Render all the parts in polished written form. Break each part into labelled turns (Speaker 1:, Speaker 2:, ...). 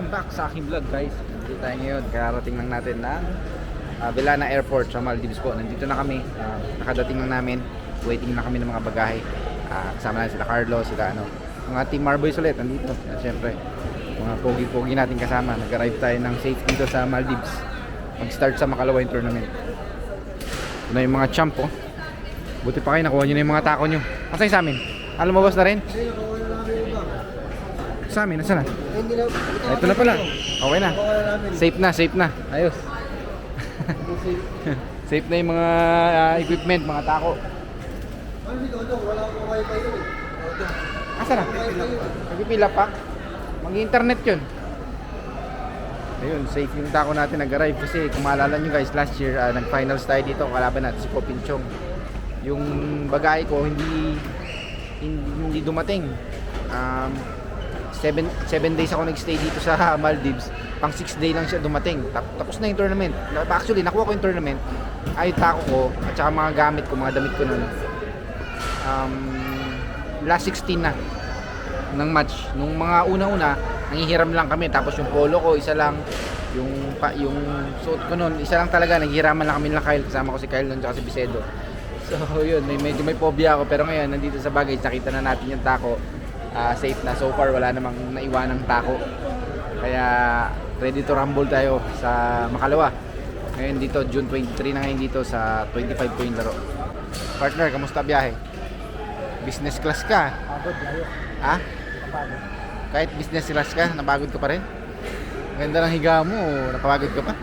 Speaker 1: Welcome back sa aking vlog guys. Nandito tayo ngayon, kararating lang natin ng Belana Airport sa Maldives po. Nandito na kami, nakadating lang namin. Waiting na kami ng mga bagahe. Kasama na sila Carlos, sila mga Team Marboys ulit nandito. Siyempre, mga pogi-pogi natin kasama. Nag-arrive tayo ng safe dito sa Maldives. Mag-start sa makalawa yung tournament. Ito na yung mga champ oh. Buti pa kayo, nakuha nyo na yung mga tako nyo. Nasaan sa amin? Lumabas na rin? Sa amin, nasaan na? Ito na pala. Okay na. Safe na. Ayos. Safe na yung mga equipment, mga tako. Asa na? Nagpipila pa? Mag-internet yun. Ayun, safe yung tako natin nag-arrive. Kasi kung maalala nyo guys, last year nag-finals tayo dito. Kalaban natin si Popinchong. Yung bagahe ko hindi dumating. 7 days ako nag-stay dito sa Maldives. Pang 6 day lang siya dumating. Tapos na yung tournament. Actually, nakuha ko yung tournament. Ay, tako ko at saka mga gamit ko, mga damit ko nun. Last 16 na ng match. Nung mga una-una, nanghihiram lang kami. Tapos yung polo ko, isa lang. Yung suot ko nun, isa lang talaga. Naghihiraman lang kami lang Kyle. Kasama ko si Kyle nun, tsaka si Bisedo. So, yun. Medyo may phobia ako. Pero ngayon, nandito sa bagay, nakita na natin yung tako. Safe na. So far wala namang naiwanang tako. Kaya ready to rumble tayo sa makalawa. Ngayon dito June 23 na ngayon dito sa 25 point laro. Partner, kamusta biyahe? Business class ka?
Speaker 2: Pagod layo.
Speaker 1: Ha?
Speaker 2: Napagod.
Speaker 1: Kahit business class ka, napagod ka pa rin? Ganda ng higa mo, napagod ka pa?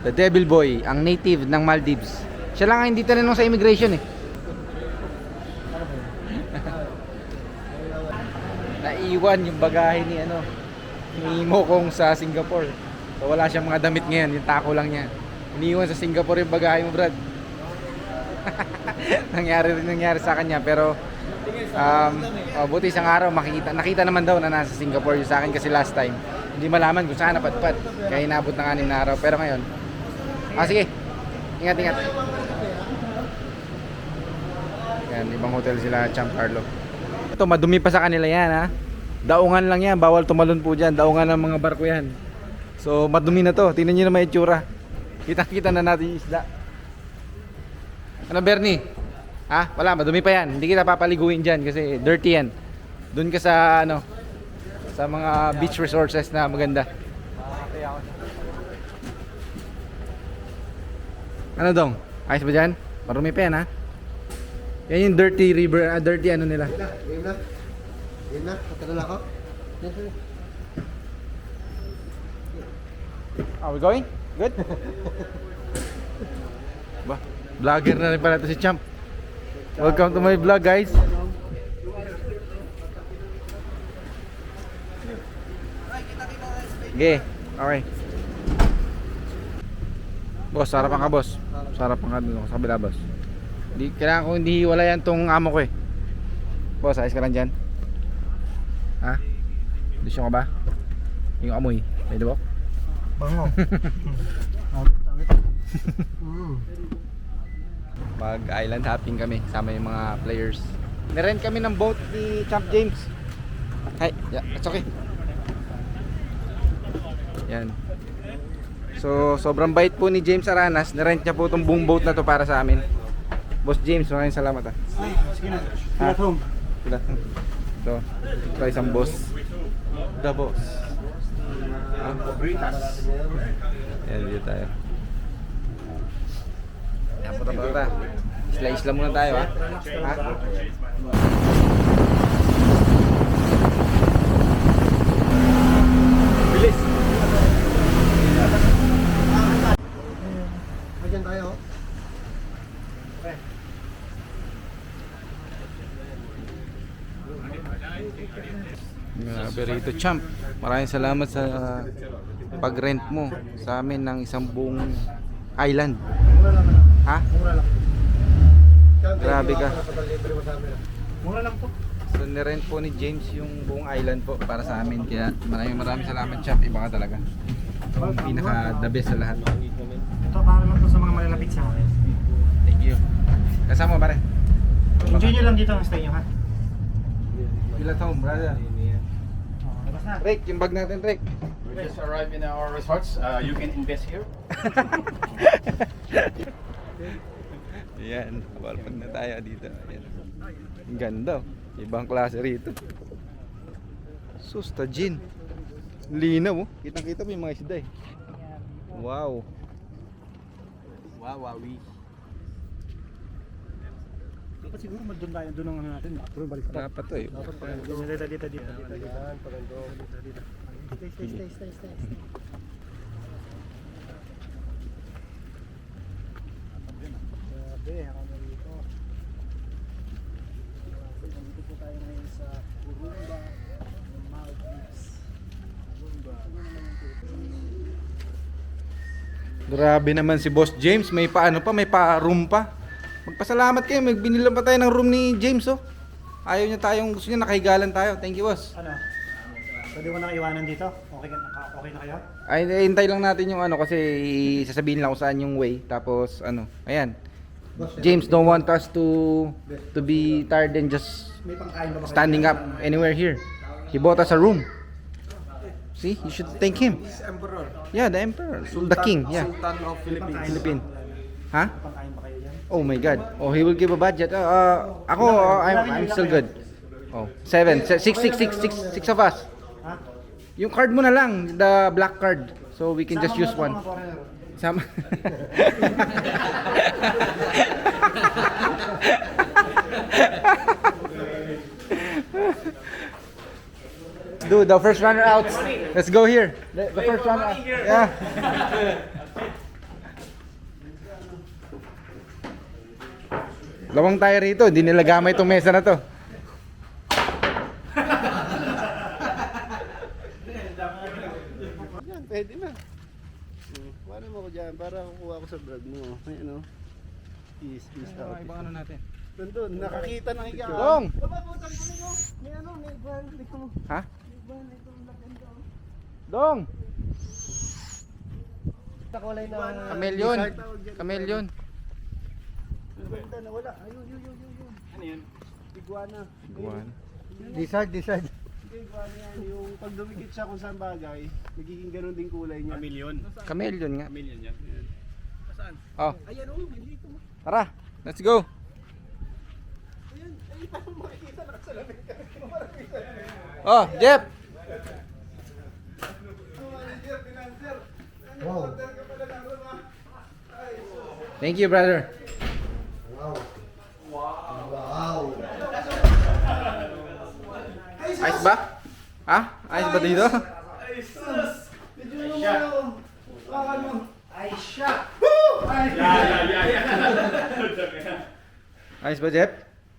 Speaker 1: The Devil Boy, ang native ng Maldives. Siya lang ang hindi tinanong sa immigration eh. Naiwan yung bagahe ni Mokong sa Singapore. So wala siyang mga damit ngayon, yung tako lang niya. Iniwan sa Singapore yung bagahe mo, Brad. nangyari sa kanya pero buti isang araw nakita naman daw na nasa Singapore yung sa akin kasi last time. Hindi malaman kung saan napadpad. Kaya inabot ng 6 na araw pero ngayon. Sige. Ingat. Yan, ibang hotel sila, Champ Carlo. Ito, madumi pa sa kanila yan ha. Daungan lang yan, bawal tumalon po dyan. Daungan ng mga barko yan. So, madumi na to. Tingnan nyo naman yung itsura. Kita na natin yung isda. Ano, Bernie? Ha? Wala, madumi pa yan. Hindi kita papaliguin dyan kasi dirty yan. Doon ka sa, sa mga beach resources na maganda. Ano dong? Ayos ba dyan? Marumi pa yan ha? Yan yung dirty river, dirty nila.
Speaker 2: Game na. Pagkadala ako.
Speaker 1: Are we going? Good? Vlogger na rin pala ito si Champ. Welcome to my vlog guys. Okay, alright. Boss, sarapan ka boss. Sarapan ka dun sa kabila boss. Kailangan ko hindi hiwalayan tong amo ko eh. Boss, ayos ka lang dyan? Ha? Disyon ka ba? Yung amoy, may dubok?
Speaker 2: Bango.
Speaker 1: Pag island hopping kami, kasama yung mga players. Nirent kami ng boat ni Champ James. Hi, yeah, that's okay. Yan. So, sobrang bait po ni James Aranas. Nirent niya po itong buong boat na to para sa amin. Boss James, maraming salamat ha.
Speaker 2: Sige na. At home.
Speaker 1: So, ito isang boss. The boss. Yan, dito tayo. Yan, punta. Isla-isla muna tayo ha. Bilis.
Speaker 2: Magyan tayo.
Speaker 1: Berito Champ, maraming salamat sa pag-rent mo sa amin ng isang buong island. Ha?
Speaker 2: Mura lang.
Speaker 1: Grabe ka.
Speaker 2: Mura lang po.
Speaker 1: So nirent po ni James yung buong island po para sa amin. Kaya maraming salamat Champ, iba ka talaga. Yung pinaka the best sa lahat.
Speaker 2: Ito para lang po sa mga malalapit sa akin.
Speaker 1: Thank you. Kasama mo pare?
Speaker 2: Enjoy nyo lang dito ang stay nyo ha.
Speaker 1: Feel at home, brother.
Speaker 2: Labas na.
Speaker 1: Rick, yung bag natin, Rick.
Speaker 3: We just arrived in our resorts. You can invest here.
Speaker 1: Ayan, walpag na tayo dito. Ayan. Ang ganda, oh. Ibang klase rito. Susta gin. Linaw, oh. Kitang-kita mo yung mga isda, eh. Wow.
Speaker 3: Wow, wowie.
Speaker 2: Dapat siguro doon tayo, doon ang ano natin. Doon balik ka.
Speaker 1: Dapat to, eh.
Speaker 2: Dito. Stay. Grabe, kami rito. Nandito po tayo ngayon sa Urumba, Maldives.
Speaker 1: Grabe naman si Boss James. May may pa-room pa. Magpasalamat kayo, magbinilan pa tayo ng room ni James, oh. Ayaw niya tayong, gusto niya nakahigalan tayo. Thank you, boss.
Speaker 2: Ano? Pwede mo nang iwanan dito? Okay na kayo?
Speaker 1: Ay, hintay lang natin yung ano kasi sasabihin lang kung saan yung way. Tapos ano, ayan. James don't want us to be tired and just
Speaker 2: May pangkain ba ba kayo?
Speaker 1: standing up anywhere here. He bought us a room. See, you should thank him.
Speaker 3: Emperor.
Speaker 1: Yeah, the emperor, the king. Yeah,
Speaker 3: Sultan of Philippines.
Speaker 1: Philippine. Ha?
Speaker 2: May pangkain ba kayo dyan?
Speaker 1: Oh my God. Oh, he will give a budget. Ako, I'm still good. Oh, 7, 6 of us.
Speaker 2: Ha?
Speaker 1: Yung card mo na lang, the black card. So we can just use one. Sama. Dude, the first runner out. Let's go here. The first runner out. Yeah. Lawang tayo rito, hindi nila gamay itong mesa na to.
Speaker 4: Yan, pwede na. Paano mo ko dyan para kukuha ko sa vlog mo. Ay, ano? Peace out.
Speaker 1: ano natin?
Speaker 4: Doon, nakakita ng higa.
Speaker 1: Dong!
Speaker 4: May ano, may van. Dito mo.
Speaker 1: Ha?
Speaker 4: May van, ito ang laganda.
Speaker 1: Dong!
Speaker 4: Takulay na.
Speaker 1: Kamelyon.
Speaker 4: Lizard tawag dyan.
Speaker 1: Kamelyon.
Speaker 4: Ang ganda na wala. Ayun.
Speaker 3: Ano yun?
Speaker 4: Iguana.
Speaker 1: Buwan.
Speaker 2: Decide.
Speaker 4: Hindi, iguana yan. Yung pag dumikit siya kung saan bagay, magiging ganun din kulay niya.
Speaker 3: Chameleon.
Speaker 1: Kamelyon nga.
Speaker 3: Chameleon yan. Saan?
Speaker 1: Oh,
Speaker 4: Ayan o, dito mo.
Speaker 1: tara. Let's go.
Speaker 4: Ayan, ay, parang makikita na sa lamig ka.
Speaker 1: Oh, Jeff.
Speaker 2: Wow.
Speaker 1: Thank you, brother.
Speaker 2: Wow.
Speaker 1: Ayos ba? Ha? Ayos ba dito? Ayos ba, Jeff?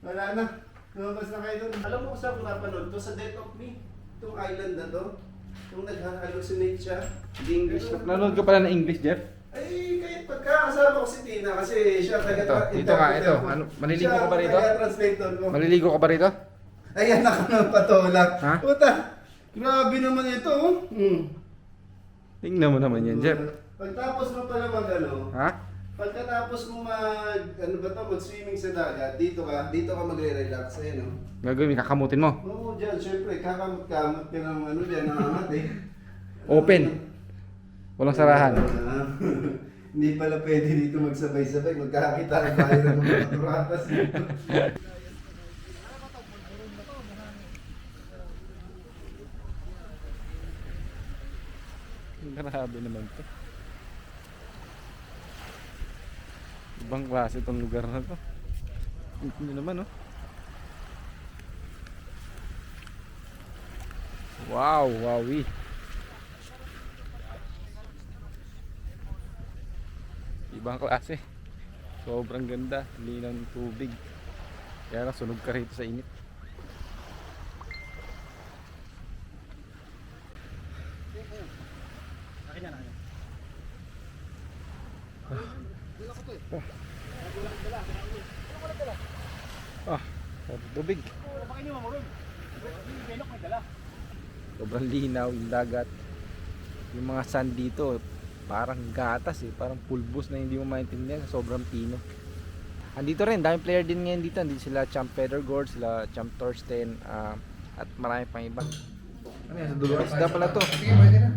Speaker 4: Wala na. Lumabas na kayo doon. Alam mo kung saan ko napanood to? Sa Death of Me. Itong island na to. Yung nag-hallucinate siya. Hindi English na.
Speaker 1: Nanonood ka pala ng English, Jeff?
Speaker 4: Ay, kahit pagkakasama ko si Tina kasi siya
Speaker 1: Dito nga, ito. Ano, maliligo ka ba rito?
Speaker 4: Siya translator ko.
Speaker 1: Maliligo ka ba rito?
Speaker 4: Ayan ako ng patulak.
Speaker 1: Ha?
Speaker 4: Puta, grabe naman ito. Oh.
Speaker 1: Tingnan mo naman yan, Jeff.
Speaker 4: Pagtapos mo pala mag-ano,
Speaker 1: Ha?
Speaker 4: pagkatapos mo ano ba to, mag-swimming sa dagat, dito ka magre-relax. Ayan o.
Speaker 1: Gagawin, kakamutin mo.
Speaker 4: Oo, dyan, syempre, kakamot-kamot ka ng ano dyan, nangangat eh.
Speaker 1: Open. Walang sarahan.
Speaker 4: Hindi pala pwede dito magsabay-sabay, magkakita ang bayan ng mga turatas dito.
Speaker 1: Grabe naman to. Ibang klase itong lugar na to. Tingnan nyo naman, oh. Wow, wowie. Ibang klase. Sobrang ganda. Linaw ng tubig. Kaya lang sunog ka rito sa init.
Speaker 2: Akin yan.
Speaker 1: Tubig. Sobrang linaw yung dagat. Yung mga sand dito parang gatas eh, parang pulbos na hindi mo maintindihan, sobrang pino. Andito rin, daming player din ngayon dito. Andito sila Champ Federgord, sila Champ Torsten, At marami pang iba. Ano yan? Sa dulo isda pala to.
Speaker 2: Sige, pwede na.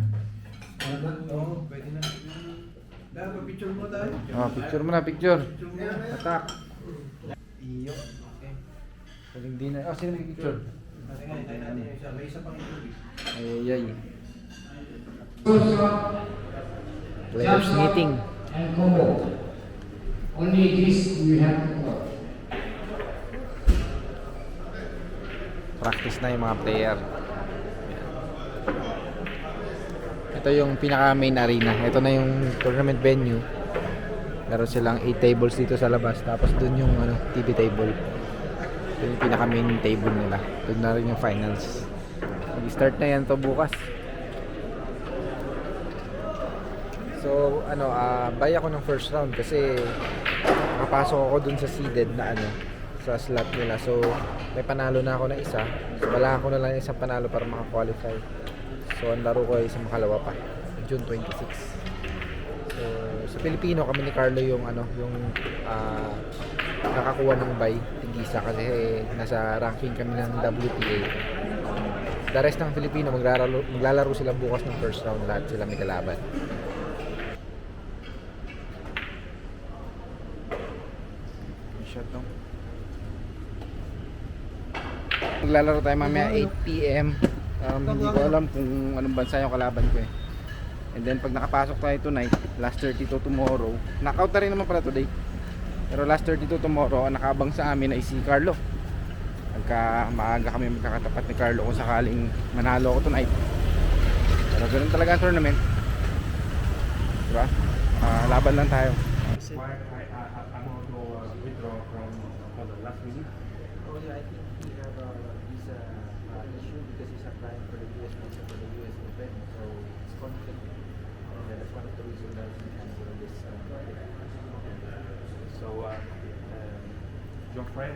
Speaker 2: Oo, pwede na. Dahil picture mo tayo.
Speaker 1: Picture mo na, picture.
Speaker 2: Picture mo na.
Speaker 1: Atak. Iyo. Okay. Saling di na. Sino nag-picture?
Speaker 2: Natin nga, tayo natin yung isa. May isa pang interview.
Speaker 1: Ay. Players meeting.
Speaker 5: And combo. Only this you have to work.
Speaker 1: Practice na yung mga player. Ito yung pinaka main arena. Ito na yung tournament venue. Meron silang 8 tables dito sa labas. Tapos dun yung TV table. Ito yung pinaka main table nila. Dun na rin yung finals. Mag-start na yan to bukas. So buy ako ng first round kasi nakapasok ako dun sa seeded na sa slot nila. So may panalo na ako na isa. So wala ako na lang isang panalo para maka-qualify. So ang laro ko ay isang makalawa pa, June 26. So sa Pilipino kami ni Carlo yung nakakuha ng buy tigisa kasi nasa ranking kami ng WTA. The rest ng Pilipino maglalaro sila bukas ng first round, lahat sila may kalaban. Shot no. Maglalaro tayo mamaya 8 PM. Hindi ko alam kung anong bansa yung kalaban ko eh. And then pag nakapasok tayo tonight, last 32 tomorrow. Knockout na rin naman pala today. Pero last 32 tomorrow, ang nakaabang sa amin ay si Carlo. Pagka maaga kami magkakatapat ni Carlo kung sakaling manalo ako tonight. Pero ganun talaga ang tournament. Diba? Laban lang tayo.
Speaker 3: Why I want to withdraw from the last minute?
Speaker 1: Oh yeah, I think we have a visa issue because he's applying for the US visa for the US Open, so it's conflict. And that's one of the reasons that we cancel this project.
Speaker 3: So, your friend,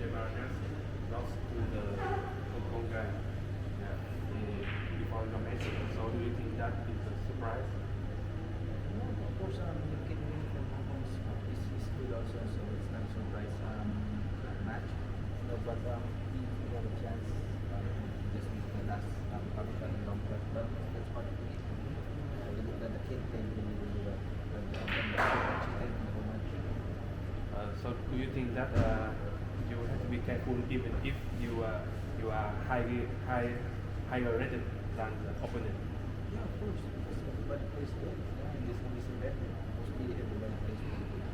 Speaker 3: Jim Arnett, lost to the Hong Kong guy before the match. So, do you think that is a surprise?
Speaker 1: Of course, you can win from Hong Kong is good also, so it's not a surprise match. No, but we have a chance just with the last qualifying round, but that's part of it. We looked at the kid playing really well.
Speaker 3: So, do you think that you have to be careful even if you are higher rated than the opponent?
Speaker 1: Yeah, of course, because everybody plays well. Yeah, in this condition better. Mostly everybody plays well.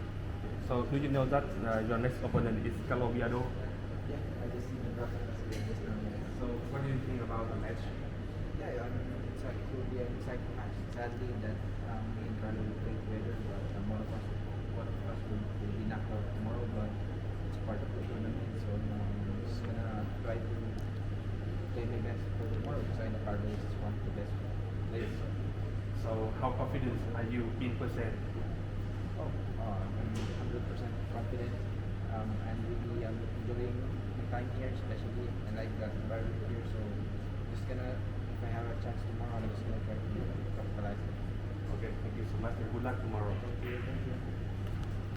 Speaker 3: So, do you know that your next opponent is Caloviado?
Speaker 1: Yeah, I just see the graphics just now.
Speaker 3: So, what do you think about the match?
Speaker 1: Yeah, it will be an exciting match. Sadly that me and Carlo will play together, but one of us will be knocked out tomorrow, but it's part of the tournament, so I'm just gonna try to play my best for tomorrow because I know Carlo is one of the best players.
Speaker 3: So, how confident are you in percent?
Speaker 1: I'm 100% confident. I'm really enjoying my time here, especially I like that environment here, so just gonna, if I have a chance tomorrow, I'm just gonna try to capitalize it.
Speaker 3: Okay, thank you so much and good luck tomorrow.
Speaker 1: Thank you.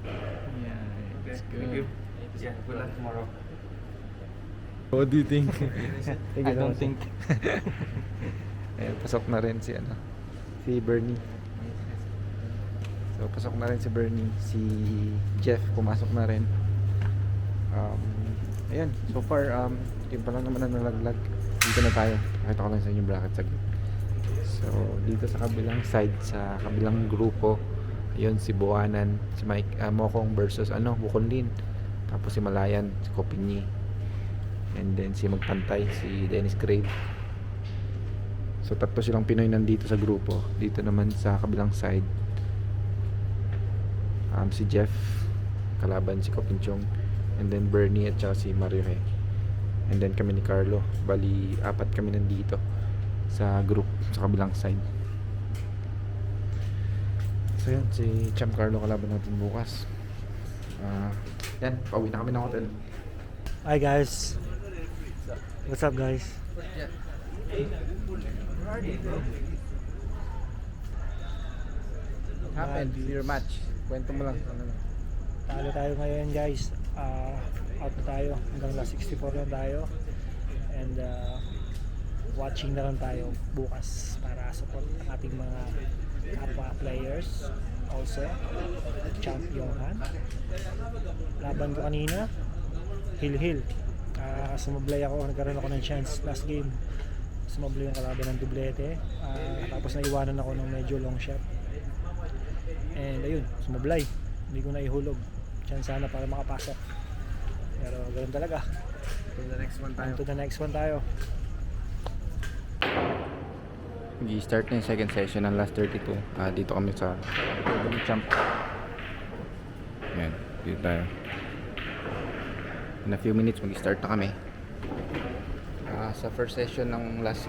Speaker 3: Okay, thank you. Yeah, good luck tomorrow.
Speaker 1: What do you think? I don't think. Ayan, pasok na rin si Bernie. So pasok na rin si Bernie, si Jeff pumasok na rin. Ayan, so far yung pa lang naman na nalaglag. Dito na tayo. Nakita ko lang sa inyo bracket saglit. So dito sa kabilang side, sa kabilang grupo, ayun si Buanan, si Mike Mokong versus Bukonlin. Tapos si Malayan, si Kopinyi. And then si Magpantay, si Dennis Crave. So tatlo silang Pinoy nandito sa grupo. Dito naman sa kabilang side, si Jeff, kalaban si Kopinchong, and then Bernie at saka si Mariohe. And then kami ni Carlo. Bali, 4 kami nandito sa group sa kabilang side. So yan, si Cham Carlo kalaban natin bukas. Yan, pauwi na kami ng hotel.
Speaker 2: Hi guys. What's up guys?
Speaker 1: What happened? Your match. Kwento mo lang.
Speaker 2: Talo tayo ngayon guys. out na tayo. Hanggang last 64 lang tayo. And watching na lang tayo bukas para support ang ating mga kapwa players. Also, Champ Johan. Laban ko kanina, Hill. Sumablay ako, nagkaroon ako ng chance last game. Sumablay yung kalaban ng dublete. Tapos naiwanan ako ng medyo long shot. And ayun, sumablay. Hindi ko na ihulog. Chance sana para makapasok. Pero ganoon talaga.
Speaker 1: To the next one tayo.
Speaker 2: To the next one tayo.
Speaker 1: Mag-start na yung second session ng last 32. Dito kami sa Champ. Ayan, dito tayo. In a few minutes mag-start na kami. Sa first session ng last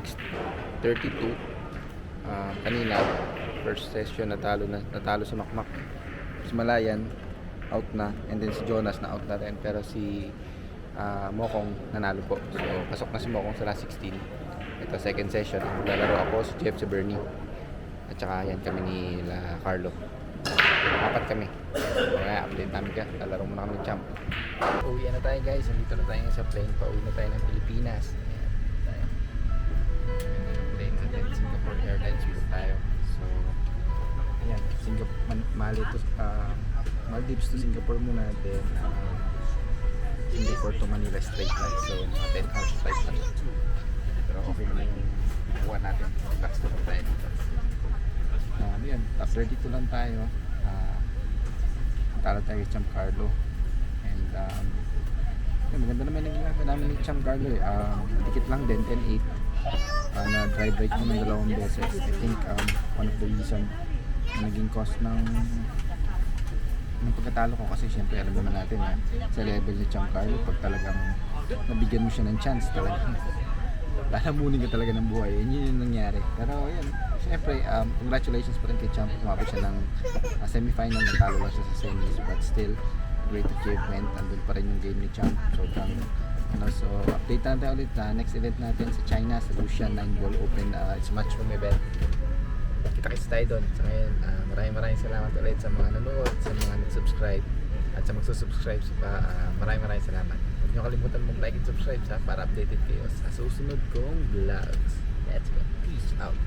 Speaker 1: 32, kanina first session natalo sa Makmak. Si Malayan out na, and then si Jonas na out na rin, pero si Mokong nanalo po. So pasok na si Mokong sa last 16. Ito second session, ang maglalaro ako, si Jeff, si Bernie, at saka yan kami ni Carlo. 4 kami. Kaya update namin ka, lalaro muna kami ng Champ. Uwi na tayo guys, nandito na tayo sa plane, pauwi na tayo ng Pilipinas. Ayan tayo. Ganda ng plane natin, Singapore Airlines ulit tayo. So ayan, Maldives to Singapore muna, then Singapore to Manila straight flight. So mga 10 hours flight lang. Pero okay naman yung kuha natin. Relax na tayo dito. Ayan, top 32 lang tayo. Talo tayo kay Champ Carlo. And yun, maganda naman yung ginagawa namin ni Champ Carlo eh. Dikit lang din, 10-8. Na drive right ko ng 2 beses. I think one of the reason na naging cause ng pagkatalo ko, kasi syempre alam naman natin sa level ni Champ Carlo, pag talagang nabigyan mo siya ng chance, talagang lalamunin ka talaga ng buhay. Yun yung nangyari. Pero yun, syempre congratulations pa rin kay Champ. Umabot siya ng semifinal, natalo lang siya sa semis, but still great achievement. Andun pa rin yung game ni Champ. So update natin ulit next event natin sa China, sa Lucian 9-ball open. It's much room event. Kita-kits tayo doon. So ngayon, maraming salamat ulit sa mga nanood, sa mga nag-subscribe, at sa magsusubscribe pa. Maraming salamat. Huwag nyo kalimutan mag-like and subscribe para updated kayo sa susunod kong vlogs. Let's go. Peace out.